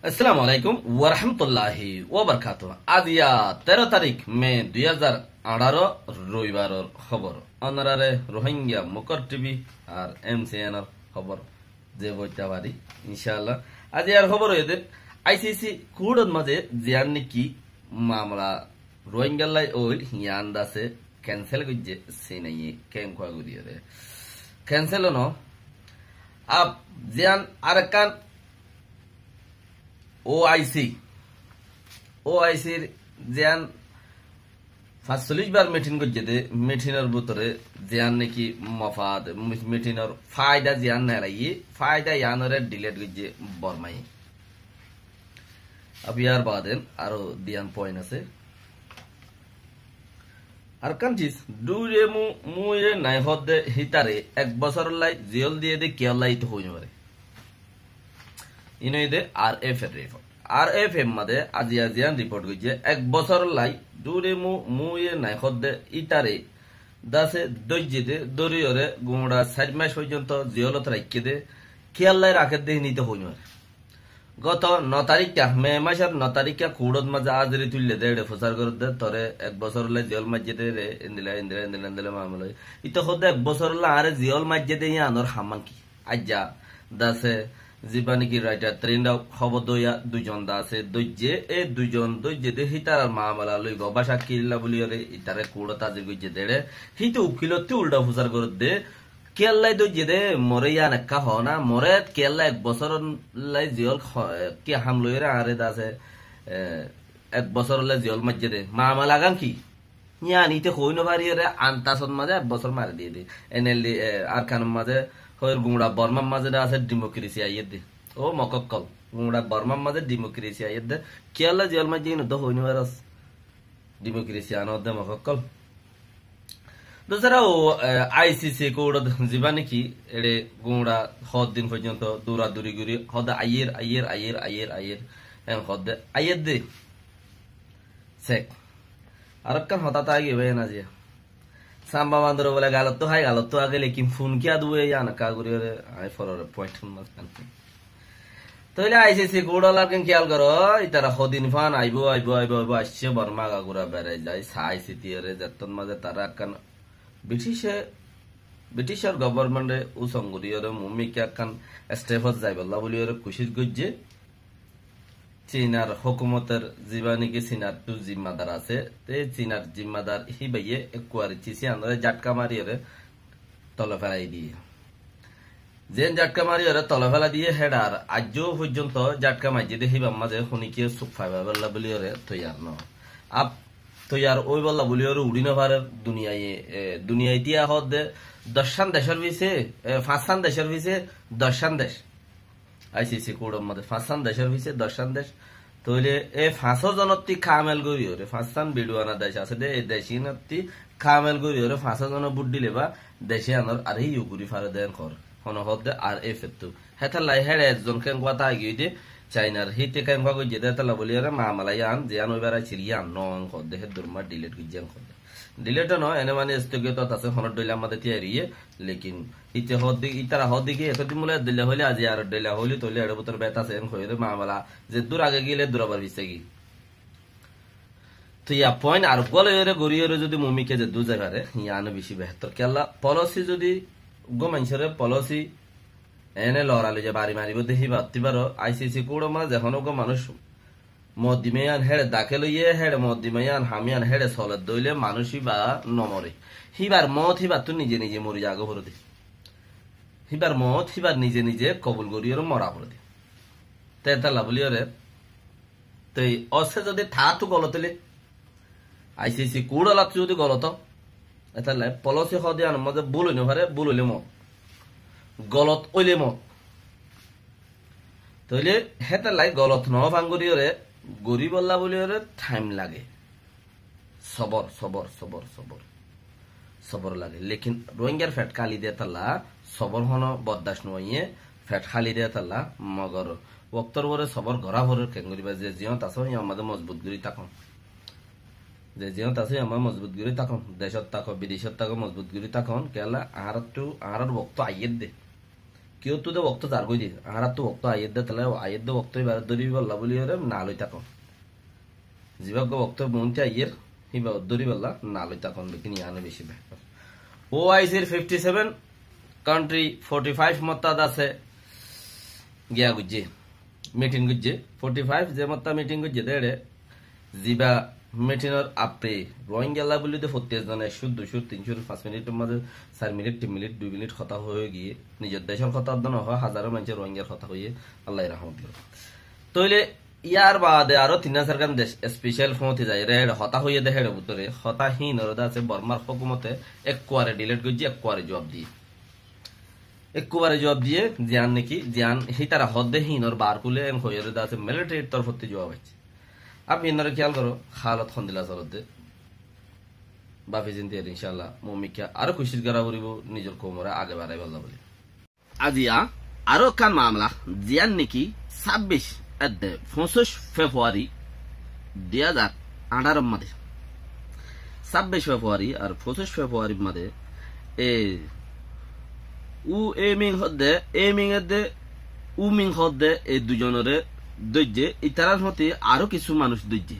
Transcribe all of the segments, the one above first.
আসসালামু আলাইকুম ওয়ারহামতুল্লাহি ওয়াবারকাতুহ। আজ 13 তারিখ মে 2018 রবিবারের খবর অনারারে রোহিঙ্গা মুকর টিভি আর MCN এর খবর যে বইটা পারি ইনশাআল্লাহ। আজ আর খবর হইতে আইসিসি কুড়ত মাঝে জিয়ান নাকি মামলা রোহিঙ্গা লাই ওই হিয়ান দাসে ক্যান্সেল গজ্জে সিনাইয়ে কেম কোয়া গুরিয়ে ক্যান্সেল ন আপ জিয়ান আরকান ওআইসির জিয়ান ৪৫ বার মিটিং করছে মিটিংয়ের ভিতরে জিয়ান নাকি মফাদ মিটিংয়ের ফায়দা জিয়ান নেলাই ফায়দা ইয়ানরে ডিলেট করছে বর্মাই। ইয়ার বাদেন আরো দিয়ান পয়েন্ট আছে আর কান্ট্রিজ দুরে মুয়ে নাই হদে হিতারে ১ বছর লাই জেল দিয়ে দে কেলাই তো হইতে পারে ইনইদে RF এর রিপোর্ট RF এর মধ্যে আজিয়ান রিপোর্ট কইছে ১ বছর লাই দুরে মুয়ে নাই হদে ইতারে দাসে দইজেতে দরিয়রে গুড়া ৪ মাস পর্যন্ত জেলত রাখকে দে কেলাই রাখে দে নিতে হইতে পারে। গত ৯ তারিখটা মে মাসের ৯ তারিখা কুড়ত মাঝে আজরি তুললে দে প্রচার করে দে তরে ১ বছর লাই জেল মাঝে রে ইন্দিলা মামলা ইতো হদে ১ বছর লা আরে জেল মাঝে দে আনর হামান কি আজ্জা দাসে জীবানি কি রাইটার ট্রেন্ড খবর দইয়া দুজন দা আছে দইজে এ দুজন দইজে দে হিতার মামলা লই গবাসা কিল্লা বলিয়রে ইতারে কুড়ত আজরি গইজে দেড়ে হিতে উকিলতে উল্টা প্রচার করে দে কেল্লাই দইজে দে মরে ইয়া নাক্কা হ না মরে কেল্লা ১ বছর লাই জেল কি হামলইরে আরে দাসে ১ বছর লাই জেল মাঝে দে মামলা গান কি ইয়া নিতে হইনো পারিয়রে আন্তাসন মাঝে ১ বছর মারি দিয়ে দে এনএলডি আর কানুন মাঝে হইর গুড়া বর্মার মাঝে আছে ডেমোক্রেসি আইয়ে দে ও মকক্কল গুড়া বর্মার মাঝে ডেমোক্রেসি আইয়ে দে কেলা জেল মাঝে তো হইনো পারস ডেমোক্রেসি আনো দে মকক্কল। দোসরা ও আইসিসি কোড জিবা নাকি এড়ে গুড়া হদ দিন পর্যন্ত দৌড়াদৌড়ি করি হদ আইয়ের এম হদ আইয়ের দে সেক আর কান হতাতা আগে ভাই না যে সাম্বা বান্দর বলে গালত তো আগে লেকিন ফোন কিয়া দুয়ে ইয়ান কাগুরি আই ফরর পয়েন্ট মাস কান তইলে আইসিসি কোডলা কেন খেয়াল করো ইতারা হদিন ফান আইবো আসছে বর্মা গাগুরা বেড়ে যায় সাই সিটিরে যতন মাঝে তারা কান ব্রিটিশের গভর্নমেন্টে ও সংগঠিত মুমিকা কান স্টেফত যাই বল্লা বলি খুশি গজ্জে চীনার হুকুমতের জীবানিকে চীনার টু জিম্মাদার আছে তে চীনার জিম্মাদার হি বাইয়ে একুয়ারি চিসি আন্দরে জাটকা মারিয়ে তলে ফেলাই দিয়ে যেন জাটকা মারিয়ে তলে ফেলা দিয়ে হেডার আজ পর্যন্ত জাটকা মাঝে দেখি মাঝে শুনিকে সুখ ফাইবা বল্লা বলি তৈয়ার ন আপ তৈয়ার ওই বল্লা বলি উড়ি নভারের দুনিয়ায় দিয়া হদ ১০ দেশের ভিসে ৫ দেশের ভিসে ১০ দেশ আইসিসি কোডের মধ্যে ৫ দেশের ভিসে ১০ দেশ তইলে এ ৫ জনতি কামেল করি ওরে ৫ বিডুয়ানা দেশ আছে দে এই দেশি নতি কামেল করি ওরে ৫ জন বুট দিলে বা দেশে আনর আর এই ইউগুরি ফারে দেন কর হন হদ আর এফ তো হেতা লাই হেড়ে একজন কেন কথা গিয়ে দে চাইনার হিতে কেন ভাগ যে দেতলা বলি ওরে মামলাই আন যে আন ওইবার চিরিয়া নন কর দে দুরমা ডিলিট গিজান কর ডিলেট ন এনে মানে স্থগিত আছে হন ডইলা আমাদের তৈরিয়ে লেকিন ইতে হদি ইতারা হদিকে এতদিন মূলে দিলে হইলে আজ আর ডইলা হইলে তইলে এর ভিতর বেতা আছে কইরে মামলা যে দূর আগে গেলে দূরবার বিছে কি তো ইয়া পয়েন্ট আর গলে গড়িয়ে যদি মুমিকে যে দু জায়গারে ইয়ানো বেশি বেহতর কেলা পলিসি যদি গো মানুষের পলিসি এনে লড়ালে যে বাড়ি মারিব দেখি বাতি পারো আইসিসি কোড় মা যখন গো মানুষ মদিমেয়ান হেড়ে দাকে লইয়ে হেড়ে মদিমেয়ান হামিয়ান হেড়ে চলে দইলে মানুষই বা নমরে হিবার মত হিবার তো নিজে নিজে মরি যাগো ভরে দে হিবার মত হিবার নিজে নিজে কবুল করিয়ে মরা ভরে দে তেতালা বলিওরে তো অসে যদি ঠাটু গলতলে আইসিসি কুড়ালাত যদি গলত এতালে পলসি হদিয়ান মধ্যে বুলইনে ভারে বুলইলে মত গলত ওইলে মত তইলে হেতালাই গলত ন ভাঙ্গুরিয়রে গরি বল্লা বলিওরে টাইম লাগে সবর লাগে লেকিন রোহিঙ্গার ফ্যাট খালি দিয়ে তাল্লা সবর হন বরদাস নইয়ে ফ্যাট খালি দিয়ে তাল্লা মগর ওক্তর বরে সবর ঘরা ভরে কেঙ্গুরিবা যে জিয়ত আছে আমাদের মজবুত গুরি তাকন যে জিয়ত আছে আমার মজবুত গুরি তাকন দেশত তাকো বিদেশত তাকো মজবুত গুরি তাকন কেলা আর বক্ত আইয়ের দে কেউ তো বক্ত যার কই দি আর তো বক্ত আইয়ের দে তাহলে আইয়ের দে বক্ত এবার দরি বললা বলি ওরে না লই থাকো জীবক বক্ত মনতে আইয়ের হিবা দরি বললা না লই থাকো কিনি আনে বেশি বেটার ওআইসির 57 কান্ট্রি 45 মতাদ আছে গিয়া গুজে মিটিং গুজে 45 যে মতা মিটিং গুজে দেড়ে জিবা মিটিংর আপে রোহিঙ্গা বলি তো 40 জনে 200 300 5 মিনিটের মধ্যে 4 মিনিট 3 মিনিট 2 মিনিট কথা হয়ে গিয়ে নিজের দেশের কথা দন হয় হাজারো মানুষের রোহিঙ্গার কথা হয়ে আল্লাহ রহমত তইলে ইয়ার বাদে আরো 3000 গান দেশ স্পেশাল ফোনতে যায় রেড হতা হয়ে দেখে ভিতরে হতাহীন আছে বর্মার হুকুমতে এক কোয়ারে ডিলিট করছি এক কোয়ারে জবাব দিয়ে একবারে জবাব দিয়ে জিয়ান নাকি জিয়ান হি তারা হদ্দে হিনর বার কুলে হয়ে আছে মিলিটারির তরফতে জবাব আছে আপনি ইনারে খেয়াল করো হালত খন্দিলা চলতে বাফি চিন্তি ইনশাল্লাহ মমিকা আরো খুশির করা করিব নিজের কোমরে আগে বাড়াই বললা বলে আজিয়া আরো কান মামলা জিয়ান নাকি 25 ফেব্রুয়ারি 2018 মধ্যে 26 ফেব্রুয়ারি আর 25 ফেব্রুয়ারির মধ্যে এ উ এমিং হদ্দে উমিং হদ্দে এই দুজনের দৈর্যে ইতারার মতে আরো কিছু মানুষ দৈর্যে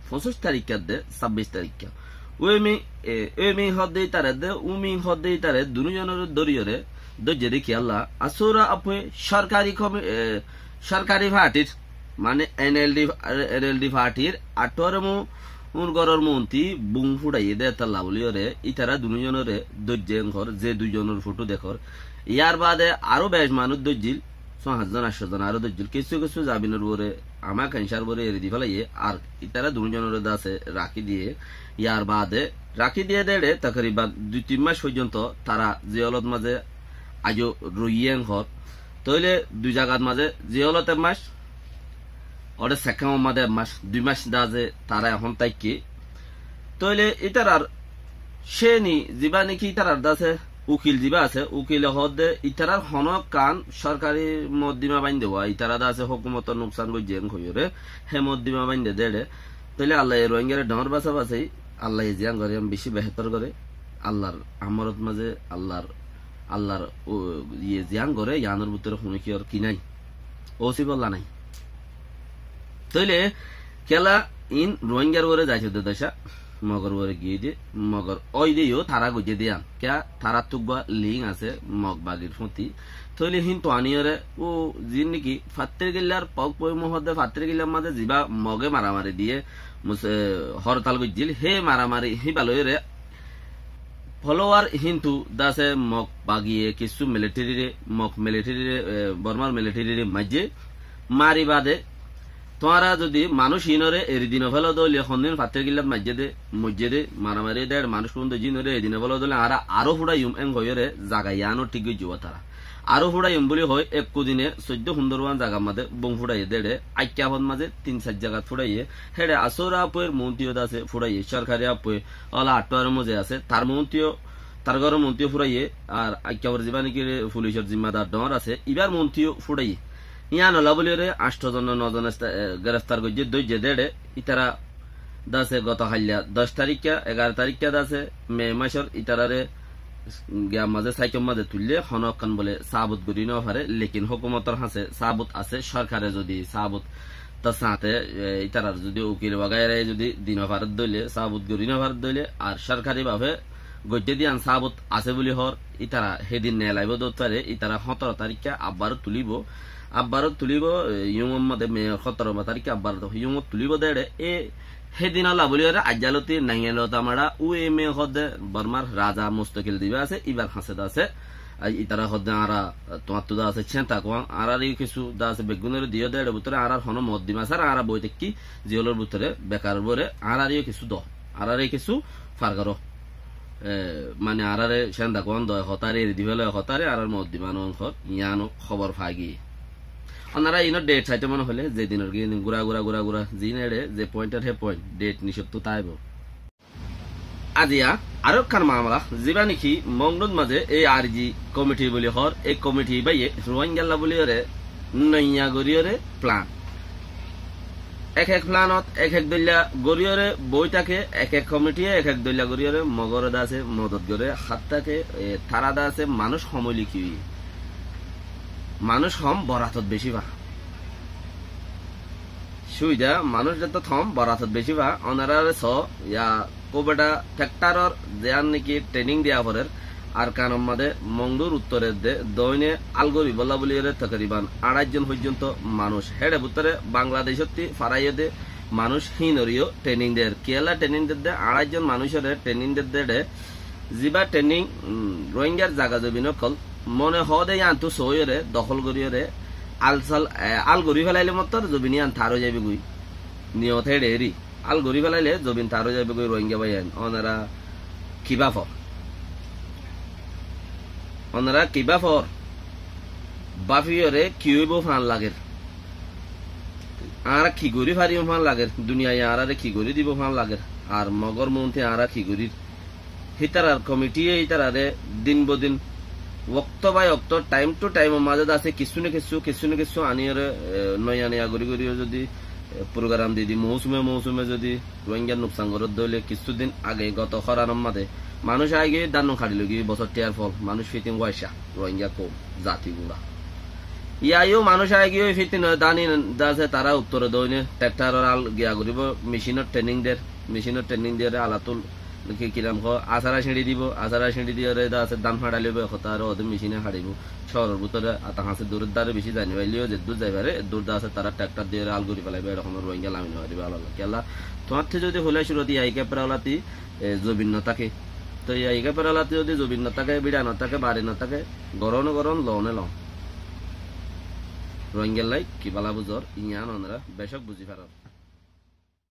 25 তারিখা দে 26 তারিখা উমিং হদ্দে ইতারে দে উমিং হদ্দে ইতারে দুজনের দরিয়রে দৈর্যে দেখি আল্লাহ আসুরা আপে সরকারি পার্টির মানে এনএলডি পার্টির 18 গড়ের মন্ত্রী বুং ফুটাইয়ে দে তাল্লা বলিওরে ইতারা দুজনের দৈর্যের ঘর যে দুজনের ফটো দেখর ইয়ার বাদে আরো বেশ মানুষ দৈর্যিল 500 জন আরো দৈর্যিল কিছু কিছু জাবিনের বরে আমার ক্যান্সার বরে এর দি ফেলাইয়ে আর ইতারা দুজনের দাসে রাখি দিয়ে ইয়ার বাদে রাখি দিয়ে দেড়ে তাকরিবান 2-3 মাস পর্যন্ত তারা জিয়লত মাঝে আজও রইয়েন ঘর তইলে দুই জায়গার মাঝে জিয়লতের মাস ওরে সেকেন্ড মাঝে মাস 2 মাস দাজে তারা এখন তাইকে তইলে ইতারার সে নি জিবা নাকি ইতারার দাসে উকিল জিবা আছে উকিল হদে ইতারার হন কান সরকারি মদ্দিমা বাইন দেওয়া ইতারা দাসে হুকুমত নুকসান গই জেন কইরে হে মদ্দিমা বাইন দে দেড়ে তইলে আল্লাহ রোহিঙ্গার ডর বাসা বাসাই আল্লাহ জিয়ান করে বেশি বেহতর করে আল্লাহর আমরত মাঝে আল্লাহর ইয়ে জিয়ান করে ইয়ানোর ভিতরে শুনে কি আর কি নাই ওসি বললা নাই তইলে কেলা ইন রোহিঙ্গার ওরে যাইছে দেশা মগর ওরে গিয়ে দিয়ে মগর ওই দিয়েও তারা গুজে দিয়ান কে তারা তুকবা লিং আছে মগ বাগির ফুটি তইলে হিন তো আনিয়রে ও জিন নাকি ফাত্তের গিল্লার পগ পই মহদে ফাত্তের গিল্লার মাঝে জিবা মগে মারামারি দিয়ে হরতাল গুজিল হে মারামারি হি বালয়রে ফলোয়ার হিন্তু দাসে মগ বাগিয়ে কিছু মিলিটারি বর্মার মিলিটারি মাঝে মারি বাদে তোরা যদি মানুষ হিনরে এরি দিন ফেলো দলীয় সন্দিন ফাতের গিল্লাত মসজিদে মারামারি দেড় মানুষ কোন জিনরে এদিন ফেলো দলে আরো ফুড়াইম এং হইরে জাগাইয়ানো ঠিক যাব তারা আরো ফুড়াইম বলি হয় এক দিনে 14 সুন্দরবান জায়গা মাঝে বং ফুড়াই দেড়ে আইক্যাফন মাঝে 3-4 জায়গা ফুড়াইয়ে হেডে আসরা আপের মন্ত্রীও আছে ফুড়াইয়ে সরকারি আপে অলা 8 মধ্যে আছে তার মন্ত্রীও তার ঘরের মন্ত্রীও ফুড়াইয়ে আর আইক্যাফর জীবা নাকি পুলিশের জিম্মাদার ডর আছে এবার মন্ত্রীও ফুড়াইয়ে ইয়া নলা বলিরে 8 জন 9 জন গ্রেফতার করছে দৈর্য দেড়ে ইতারা দাসে গত হাল্লা 10 তারিখে 11 তারিখে দাসে মে মাসের ইতারারে গিয়া মাঝে সাইকেল মাঝে তুললে হনকান বলে সাবুত গরি ন পারে লেকিন হুকুমতর হাসে সাবুত আছে সরকারে যদি সাবুত তার সাথে ইতারার যদি উকিল বাগায়রে যদি দিন ভারত দইলে সাবুত গরি ন ভারত দইলে আর সরকারি ভাবে গজ্জে দিয়ান সাবুত আছে বলি হর ইতারা সেদিন নেলাইব দোতারে ইতারা 17 তারিখে আব্বারও তুলিব ইয়ুম মধ্যে মে 17 তারিখে আব্বার ইয়ুম তুলিব দেড়ে এ সেদিন আল্লাহ বলি আজালতি নাইয়ালত আমরা উ এ মে হদে বর্মার রাজা মুস্তকিল দিবে আছে ইবার হাসেদ আছে ইতারা হদে আরা তোমার তো আছে চেন্তা কোয়া আরার কিছু দা আছে বেগুনের দিও দেড়ে ভিতরে আরার হন মদ্দিমা স্যার আরা বইতে কি জিওলের ভিতরে বেকার বরে আরারিও কিছু দ আরারে কিছু ফারগারো মানে আরারে চেন্তা কোয়া দয় হতারে দিবেলে হতারে আরার মদ্দিমানো ইয়ানো খবর ফাগি ওনারা ইনো ডেট চাইতে মনে হলে যে দিনের গিয়ে গুড়া জিনেড়ে যে পয়েন্টের হে পয়েন্ট ডেট নিষেধ তো তাইব আজিয়া আরো খান মামলা যিবা নাকি মংডুন মাঝে এই আরজি কমিটি বলি হর এই কমিটি বাইয়ে রোহিঙ্গাল্লা বলি হরে নইয়া গরিয়রে প্লান এক প্লানত এক দলিয়া গরিয়রে বইটাকে এক কমিটি এক দলিয়া গরিয়রে মগর দাসে মদত করে হাতটাকে তারা দাসে মানুষ সময় লিখি মানুষ হম বরাতত বেশি বা সুবিধা মানুষ যত থম বরাতত বেশি বা অনারারে স ইয়া কোবেটা ট্রাক্টরর দেয়ান নাকি ট্রেনিং দেয়া পরের আর কানম মাদে মংডুর উত্তরের দে দৈনে আলগরি বল্লা বলি তকরিবান ২৮ জন পর্যন্ত মানুষ হেডে উত্তরে বাংলাদেশত ফারাইয়ে দে মানুষ হিনরিও ট্রেনিং দের কেলা ট্রেনিং দে ২৮ জন মানুষের ট্রেনিং দে জিবা ট্রেনিং রোহিঙ্গার জায়গা জমিন কল মনে হদে আনতু সইরে দখল করিয়রে আলসাল আল গরি ফেলাইলে মতর জবিনি আন থারো যাবে গুই নিয়ত হেডে এরি আল গরি ফেলাইলে জবিন থারো যাবে গুই রোহিঙ্গা ভাই ওনারা কিবা ফর ওনারা কিবা ফর বাফিয়রে কি হইব ফান লাগের আর কি গরি ফারিও ফান লাগের দুনিয়ায় আরারে কি গরি দিব ফান লাগের আর মগর মন্তে আরা কি গরির হিতারার কমিটি হিতারারে দিন বদিন ওক্ত বাই ওক্ত টাইম টু টাইম মাঝে আছে কিছু না কিছু আনিয়ারে নয়া নয়া গরি গরি যদি প্রোগ্রাম দিদি মৌসুমে যদি রোহিঙ্গার নুকসান করে দইলে কিছুদিন আগে গত খরার মাঝে মানুষ আগে দান খাড়ি লগি বছর টিয়ার ফল মানুষ ফিটিং ওয়াইসা রোহিঙ্গা কম জাতি গুড়া ইয়াইও মানুষ আগে ওই ফিটিং দানি দাসে তারা উত্তরে দইনে ট্রাক্টর আল গিয়া করিব মেশিনের ট্রেনিং দিয়ে আলাতুল কিরাম আচারা সিঁড়ি দিব আচারা সিঁড়ি দিয়ে আছে দান ফাড়ালিব কথা আর ওদের মেশিনে হারিব শহরের ভিতরে হাসে দূরের দ্বারে বেশি জানি পাইলেও যে দূর যাইবারে দূর দা আছে তারা ট্রাক্টর দিয়ে আল করি পেলাইবে এরকম রোহিঙ্গা লামিন হারিবে আল্লাহ কেলা তোমার থেকে যদি হলে শুরু দিয়ে আইকা পেরালাতি জবিন থাকে তো এই আইকা পেরালাতি যদি জবিন না থাকে বিড়া না থাকে বাড়ি না থাকে গরম লনে লও রোহিঙ্গার লাই কি বালা বুঝর ইয়ান ওনারা বেশক বুঝি পারার